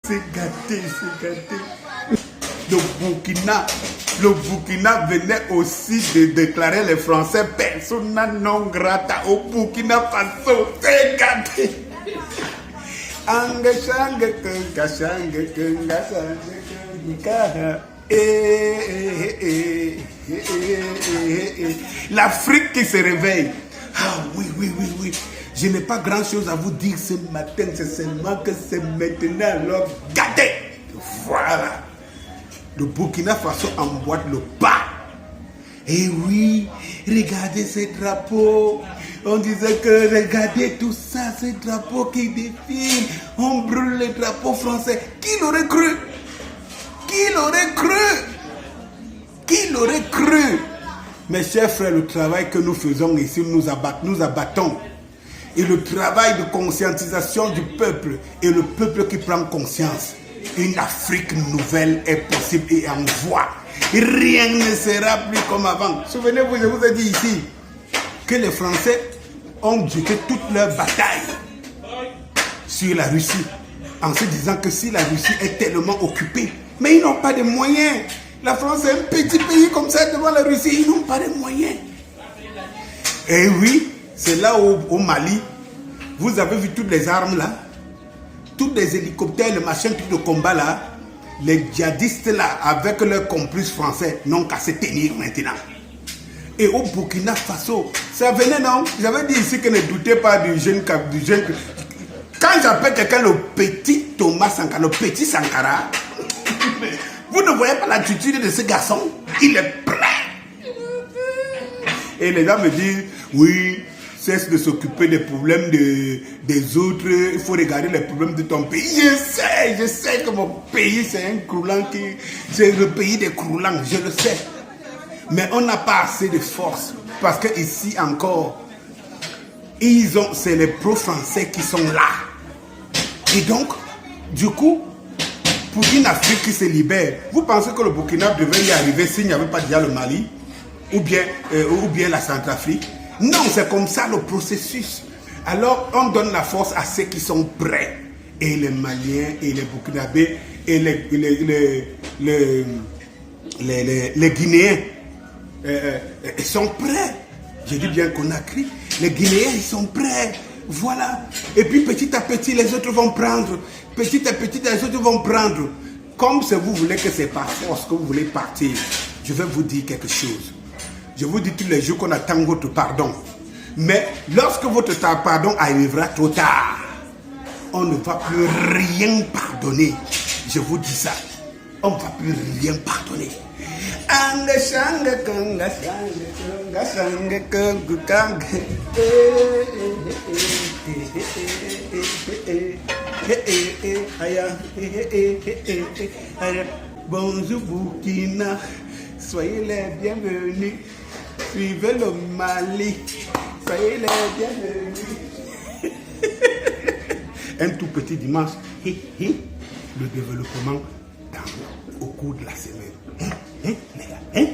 C'est gâté, c'est gâté. Le Burkina venait aussi de déclarer les Français persona non grata au Burkina Faso. C'est gâté. L'Afrique qui se réveille. Ah oui, oui, oui, oui. Je n'ai pas grand chose à vous dire ce matin, c'est seulement que c'est maintenant. Alors, regardez. Voilà. Le Burkina Faso emboîte le pas. Et oui, regardez ces drapeaux. On disait que regardez tout ça, ces drapeaux qui défilent. On brûle les drapeaux français. Qui l'aurait cru? Qui l'aurait cru? Qui l'aurait cru? Mes chers frères, le travail que nous faisons ici, nous abattons. Et le travail de conscientisation du peuple, et le peuple qui prend conscience. Une Afrique nouvelle est possible et en voie. Rien ne sera plus comme avant. Souvenez-vous, je vous ai dit ici que les Français ont jeté toute leur bataille sur la Russie en se disant que si la Russie est tellement occupée, mais ils n'ont pas de moyens. La France est un petit pays comme ça devant la Russie, ils n'ont pas de moyens. Et oui, c'est là au Mali, vous avez vu toutes les armes là, tous les hélicoptères, les machins, tout le combat là, les djihadistes là, avec leurs complices français, n'ont qu'à se tenir maintenant. Et au Burkina Faso, ça venait non? J'avais dit ici que ne doutez pas du jeune. Quand j'appelle quelqu'un le petit Thomas Sankara, le petit Sankara, vous ne voyez pas l'attitude de ce garçon? Il est prêt. Et les gens me disent, oui, cesse de s'occuper des problèmes des autres, il faut regarder les problèmes de ton pays. Je sais que mon pays c'est un croulant, c'est le pays des croulants, je le sais. Mais on n'a pas assez de force, parce que ici encore, c'est les pro-français qui sont là. Et donc, du coup, pour une Afrique qui se libère, vous pensez que le Burkina devait y arriver s'il n'y avait pas déjà le Mali, ou bien la Centrafrique? Non, c'est comme ça le processus. Alors, on donne la force à ceux qui sont prêts. Et les Maliens, et les Burkinabés, et les Guinéens, ils sont prêts. Je dis bien Conakry. Les Guinéens, ils sont prêts. Voilà. Et puis, petit à petit, les autres vont prendre. Petit à petit, les autres vont prendre. Comme si vous voulez que c'est par force que vous voulez partir, je vais vous dire quelque chose. Je vous dis tous les jours qu'on attend votre pardon. Mais lorsque votre pardon arrivera trop tard, on ne va plus rien pardonner. Je vous dis ça. On ne va plus rien pardonner. Bonjour Burkina, soyez les bienvenus. Suivez le Mali, soyez les bienvenus. Un tout petit dimanche, le développement au cours de la semaine. Les gars,